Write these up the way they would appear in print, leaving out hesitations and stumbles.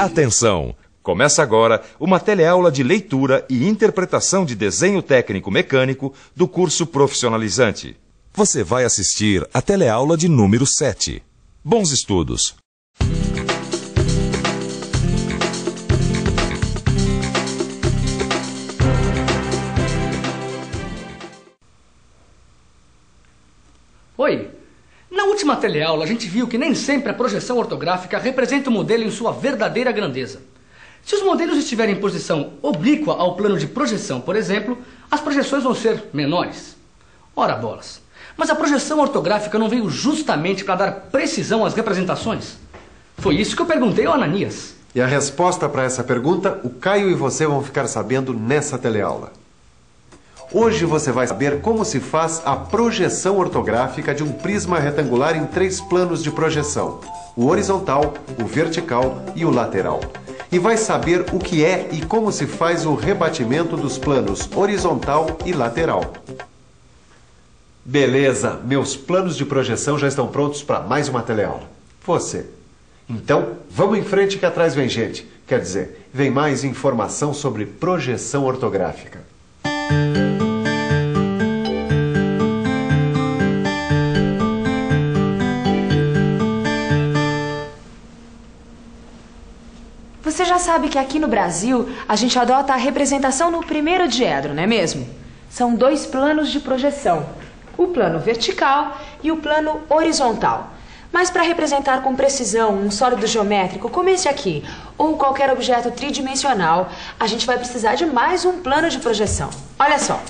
Atenção! Começa agora uma teleaula de leitura e interpretação de desenho técnico mecânico do curso profissionalizante. Você vai assistir a teleaula de número 7. Bons estudos! Oi! Na última teleaula a gente viu que nem sempre a projeção ortográfica representa o modelo em sua verdadeira grandeza. Se os modelos estiverem em posição oblíqua ao plano de projeção, por exemplo, as projeções vão ser menores. Ora bolas! Mas a projeção ortográfica não veio justamente para dar precisão às representações? Foi isso que eu perguntei ao Ananias. E a resposta para essa pergunta, o Caio e você vão ficar sabendo nessa teleaula. Hoje você vai saber como se faz a projeção ortográfica de um prisma retangular em 3 planos de projeção: o horizontal, o vertical e o lateral. E vai saber o que é e como se faz o rebatimento dos planos horizontal e lateral. Beleza, meus planos de projeção já estão prontos para mais uma teleaula. Você. Então, vamos em frente que atrás vem gente. Quer dizer, vem mais informação sobre projeção ortográfica. Você já sabe que aqui no Brasil a gente adota a representação no primeiro diedro, não é mesmo? São 2 planos de projeção, o plano vertical e o plano horizontal. Mas para representar com precisão um sólido geométrico como esse aqui, ou qualquer objeto tridimensional, a gente vai precisar de mais um plano de projeção. Olha só.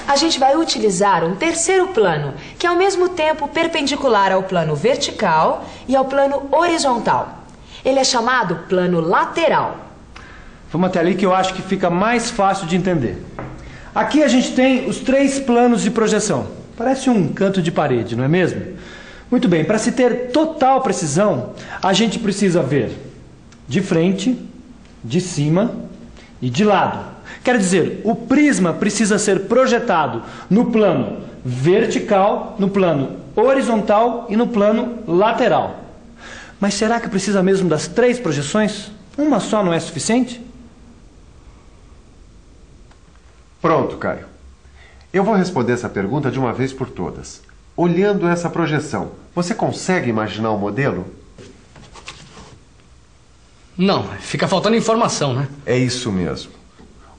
A gente vai utilizar um terceiro plano, que é ao mesmo tempo perpendicular ao plano vertical e ao plano horizontal. Ele é chamado plano lateral. Vamos até ali que eu acho que fica mais fácil de entender. Aqui a gente tem os 3 planos de projeção. Parece um canto de parede, não é mesmo? Muito bem, para se ter total precisão, a gente precisa ver de frente, de cima e de lado. Quer dizer, o prisma precisa ser projetado no plano vertical, no plano horizontal e no plano lateral. Mas será que precisa mesmo das 3 projeções? Uma só não é suficiente? Pronto, Caio. Eu vou responder essa pergunta de uma vez por todas. Olhando essa projeção, você consegue imaginar o modelo? Não, fica faltando informação, né? É isso mesmo.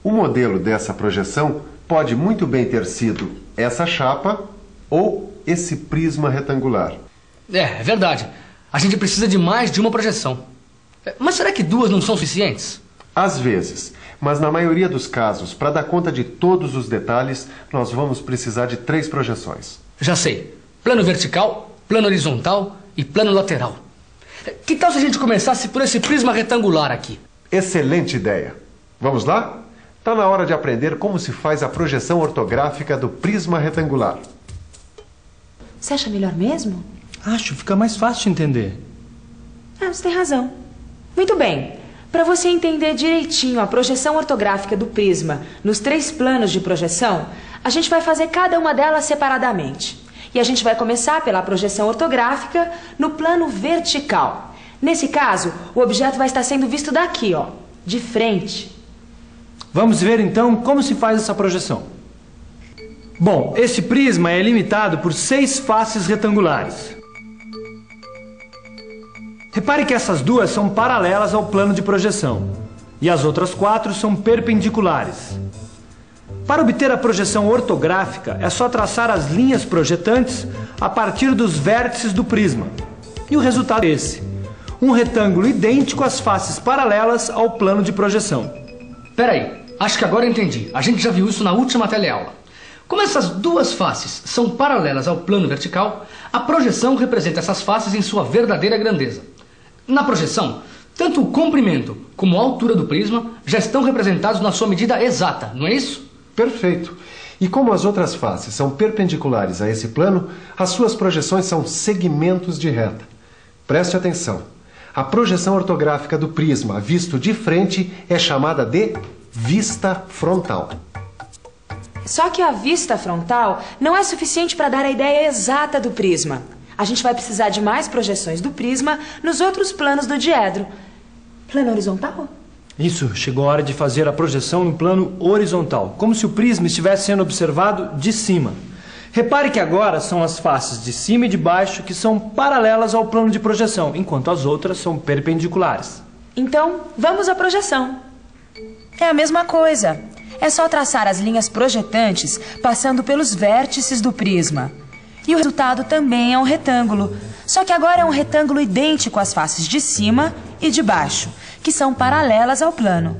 O modelo dessa projeção pode muito bem ter sido essa chapa ou esse prisma retangular. É verdade. A gente precisa de mais de uma projeção. Mas será que 2 não são suficientes? Às vezes, mas na maioria dos casos, para dar conta de todos os detalhes, nós vamos precisar de 3 projeções. Já sei. Plano vertical, plano horizontal e plano lateral. Que tal se a gente começasse por esse prisma retangular aqui? Excelente ideia. Vamos lá? Está na hora de aprender como se faz a projeção ortográfica do prisma retangular. Você acha melhor mesmo? Acho, fica mais fácil de entender. Você tem razão. Muito bem. Para você entender direitinho a projeção ortográfica do prisma nos 3 planos de projeção, a gente vai fazer cada uma delas separadamente. E a gente vai começar pela projeção ortográfica no plano vertical. Nesse caso, o objeto vai estar sendo visto daqui, ó, de frente. Vamos ver então como se faz essa projeção. Bom, esse prisma é limitado por 6 faces retangulares. Repare que essas 2 são paralelas ao plano de projeção e as outras 4 são perpendiculares. Para obter a projeção ortográfica, é só traçar as linhas projetantes a partir dos vértices do prisma. E o resultado é esse: um retângulo idêntico às faces paralelas ao plano de projeção. Peraí, acho que agora eu entendi. A gente já viu isso na última teleaula. Como essas 2 faces são paralelas ao plano vertical, a projeção representa essas faces em sua verdadeira grandeza. Na projeção, tanto o comprimento como a altura do prisma já estão representados na sua medida exata, não é isso? Perfeito. E como as outras faces são perpendiculares a esse plano, as suas projeções são segmentos de reta. Preste atenção. A projeção ortográfica do prisma visto de frente é chamada de vista frontal. Só que a vista frontal não é suficiente para dar a ideia exata do prisma. A gente vai precisar de mais projeções do prisma nos outros planos do diedro. Plano horizontal? Isso, chegou a hora de fazer a projeção no plano horizontal, como se o prisma estivesse sendo observado de cima. Repare que agora são as faces de cima e de baixo que são paralelas ao plano de projeção, enquanto as outras são perpendiculares. Então, vamos à projeção. É a mesma coisa. É só traçar as linhas projetantes passando pelos vértices do prisma. E o resultado também é um retângulo. Só que agora é um retângulo idêntico às faces de cima e de baixo, que são paralelas ao plano.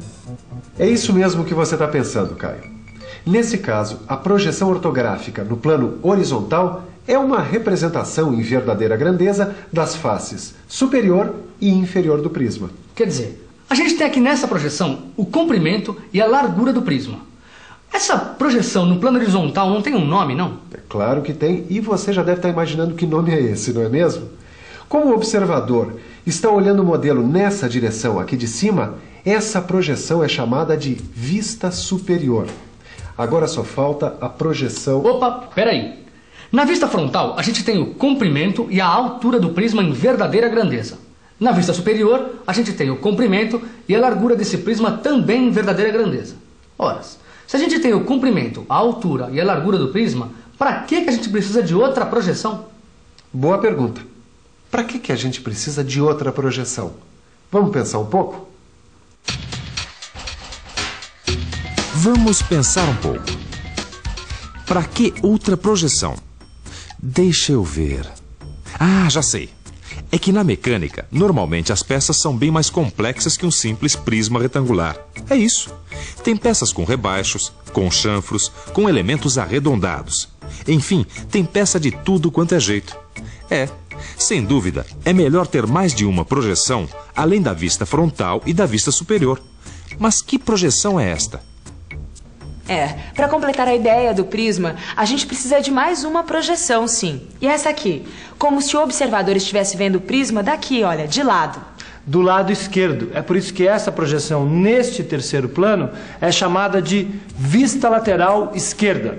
É isso mesmo que você está pensando, Caio. Nesse caso, a projeção ortográfica no plano horizontal é uma representação em verdadeira grandeza das faces superior e inferior do prisma. Quer dizer, a gente tem aqui nessa projeção o comprimento e a largura do prisma. Essa projeção no plano horizontal não tem um nome, não? É claro que tem, e você já deve estar imaginando que nome é esse, não é mesmo? Como o observador está olhando o modelo nessa direção aqui de cima, essa projeção é chamada de vista superior. Agora só falta a projeção... Opa, peraí. Na vista frontal, a gente tem o comprimento e a altura do prisma em verdadeira grandeza. Na vista superior, a gente tem o comprimento e a largura desse prisma também em verdadeira grandeza. Ora, se a gente tem o comprimento, a altura e a largura do prisma, para que a gente precisa de outra projeção? Boa pergunta. Para que a gente precisa de outra projeção? Vamos pensar um pouco? Vamos pensar um pouco. Para que outra projeção? Deixa eu ver. Ah, já sei. É que na mecânica, normalmente as peças são bem mais complexas que um simples prisma retangular. É isso. Tem peças com rebaixos, com chanfros, com elementos arredondados. Enfim, tem peça de tudo quanto é jeito. Sem dúvida, é melhor ter mais de uma projeção, além da vista frontal e da vista superior. Mas que projeção é esta? Para completar a ideia do prisma, a gente precisa de mais uma projeção, sim. E essa aqui, como se o observador estivesse vendo o prisma daqui, olha, de lado. Do lado esquerdo. É por isso que essa projeção neste terceiro plano é chamada de vista lateral esquerda.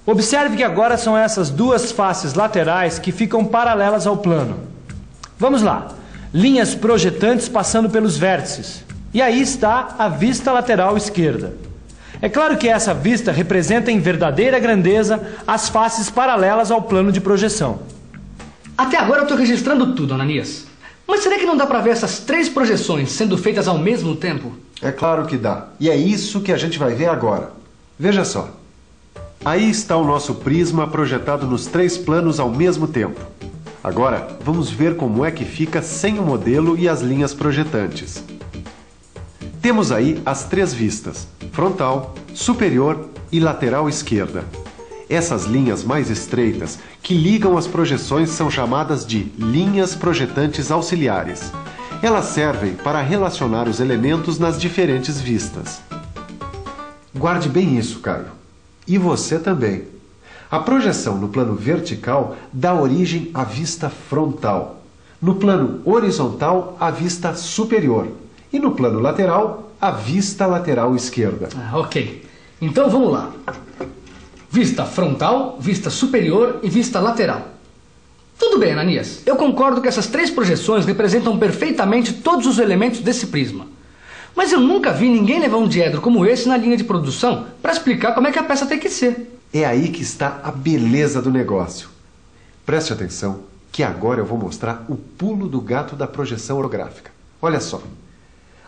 Observe que agora são essas duas faces laterais que ficam paralelas ao plano. Vamos lá. Linhas projetantes passando pelos vértices. E aí está a vista lateral esquerda. É claro que essa vista representa em verdadeira grandeza as faces paralelas ao plano de projeção. Até agora eu estou registrando tudo, Ananias. Mas será que não dá para ver essas três projeções sendo feitas ao mesmo tempo? É claro que dá. E é isso que a gente vai ver agora. Veja só. Aí está o nosso prisma projetado nos três planos ao mesmo tempo. Agora, vamos ver como é que fica sem o modelo e as linhas projetantes. Temos aí as três vistas, frontal, superior e lateral esquerda. Essas linhas mais estreitas que ligam as projeções são chamadas de linhas projetantes auxiliares. Elas servem para relacionar os elementos nas diferentes vistas. Guarde bem isso, Caio. E você também. A projeção no plano vertical dá origem à vista frontal. No plano horizontal, à vista superior. E no plano lateral, a vista lateral esquerda. Ok. Então vamos lá. Vista frontal, vista superior e vista lateral. Tudo bem, Ananias. Eu concordo que essas três projeções representam perfeitamente todos os elementos desse prisma. Mas eu nunca vi ninguém levar um diedro como esse na linha de produção para explicar como é que a peça tem que ser. É aí que está a beleza do negócio. Preste atenção que agora eu vou mostrar o pulo do gato da projeção orográfica. Olha só.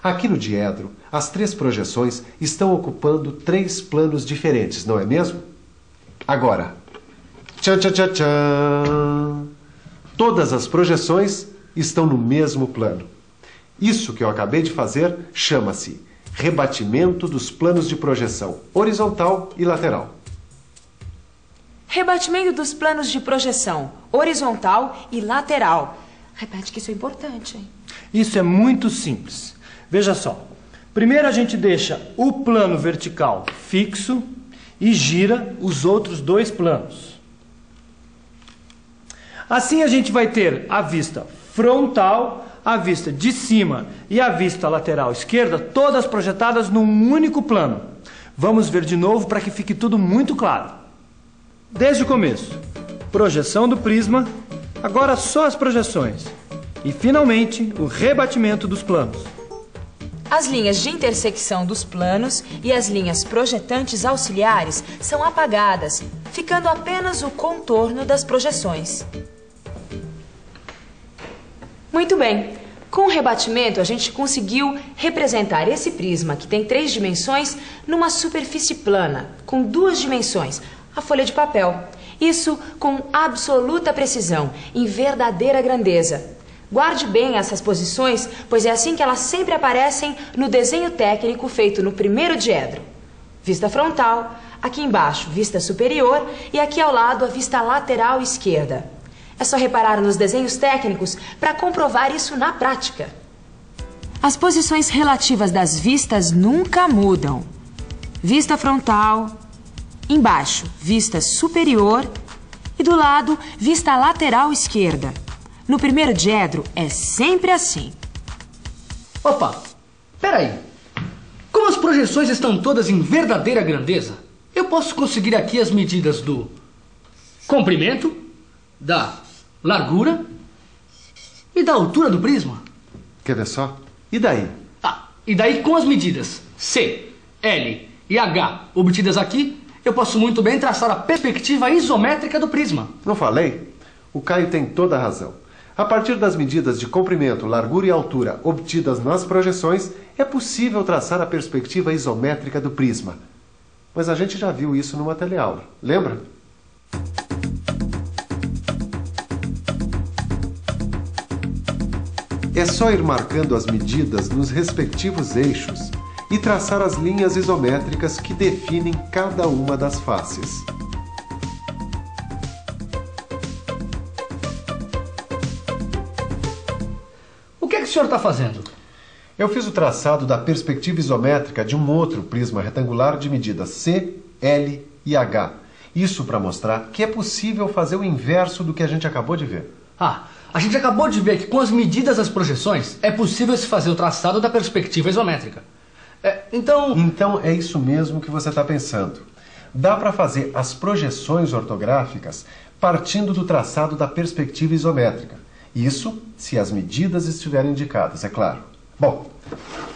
Aqui no diedro, as três projeções estão ocupando três planos diferentes, não é mesmo? Agora, tchan, tchan, tchan, tchan. Todas as projeções estão no mesmo plano. Isso que eu acabei de fazer chama-se rebatimento dos planos de projeção horizontal e lateral. Rebatimento dos planos de projeção horizontal e lateral. Repete que isso é importante, hein? Isso é muito simples. Veja só. Primeiro a gente deixa o plano vertical fixo e gira os outros dois planos. Assim a gente vai ter a vista frontal, a vista de cima e a vista lateral esquerda, todas projetadas num único plano. Vamos ver de novo para que fique tudo muito claro. Desde o começo, projeção do prisma, agora só as projeções. E, finalmente, o rebatimento dos planos. As linhas de intersecção dos planos e as linhas projetantes auxiliares são apagadas, ficando apenas o contorno das projeções. Muito bem. Com o rebatimento, a gente conseguiu representar esse prisma, que tem 3 dimensões, numa superfície plana, com 2 dimensões, a folha de papel. Isso com absoluta precisão, em verdadeira grandeza. Guarde bem essas posições, pois é assim que elas sempre aparecem no desenho técnico feito no primeiro diedro. Vista frontal, aqui embaixo, vista superior e aqui ao lado a vista lateral esquerda. É só reparar nos desenhos técnicos para comprovar isso na prática. As posições relativas das vistas nunca mudam. Vista frontal, embaixo, vista superior e do lado, vista lateral esquerda. No primeiro diedro é sempre assim. Opa, peraí. Como as projeções estão todas em verdadeira grandeza, eu posso conseguir aqui as medidas do comprimento, da largura e da altura do prisma. Quer ver só? E daí? E daí com as medidas C, L e H obtidas aqui, eu posso muito bem traçar a perspectiva isométrica do prisma. Não falei? O Caio tem toda a razão. A partir das medidas de comprimento, largura e altura obtidas nas projeções, é possível traçar a perspectiva isométrica do prisma. Mas a gente já viu isso numa teleaula, lembra? É só ir marcando as medidas nos respectivos eixos e traçar as linhas isométricas que definem cada uma das faces. O que é que o senhor está fazendo? Eu fiz o traçado da perspectiva isométrica de um outro prisma retangular de medidas C, L e H. Isso para mostrar que é possível fazer o inverso do que a gente acabou de ver. A gente acabou de ver que com as medidas das projeções é possível se fazer o traçado da perspectiva isométrica. Então é isso mesmo que você está pensando. Dá para fazer as projeções ortográficas partindo do traçado da perspectiva isométrica. Isso se as medidas estiverem indicadas, é claro. Bom,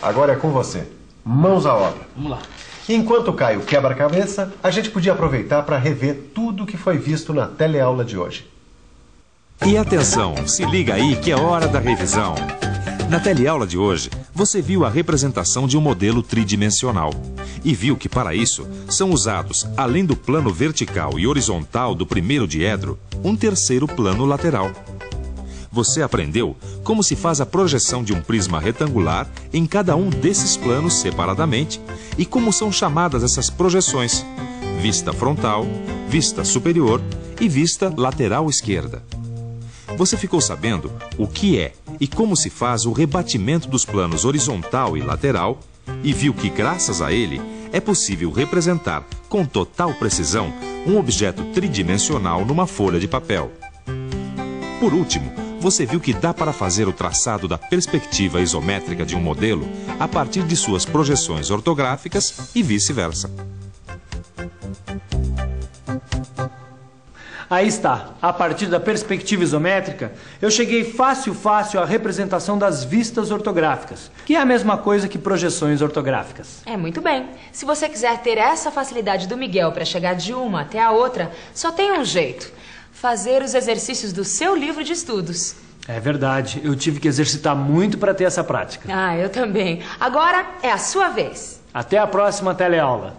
agora é com você. Mãos à obra. Vamos lá. Enquanto o Caio quebra a cabeça, a gente podia aproveitar para rever tudo o que foi visto na teleaula de hoje. E atenção, se liga aí que é hora da revisão. Na teleaula de hoje, você viu a representação de um modelo tridimensional e viu que para isso são usados, além do plano vertical e horizontal do primeiro diedro, um terceiro plano lateral. Você aprendeu como se faz a projeção de um prisma retangular em cada um desses planos separadamente e como são chamadas essas projeções: vista frontal, vista superior e vista lateral esquerda. Você ficou sabendo o que é e como se faz o rebatimento dos planos horizontal e lateral e viu que, graças a ele, é possível representar com total precisão um objeto tridimensional numa folha de papel. Por último, você viu que dá para fazer o traçado da perspectiva isométrica de um modelo a partir de suas projeções ortográficas e vice-versa. Aí está, a partir da perspectiva isométrica, eu cheguei fácil à representação das vistas ortográficas, que é a mesma coisa que projeções ortográficas. É, muito bem. Se você quiser ter essa facilidade do Miguel para chegar de uma até a outra, só tem um jeito: fazer os exercícios do seu livro de estudos. É verdade, eu tive que exercitar muito para ter essa prática. Eu também. Agora é a sua vez. Até a próxima teleaula.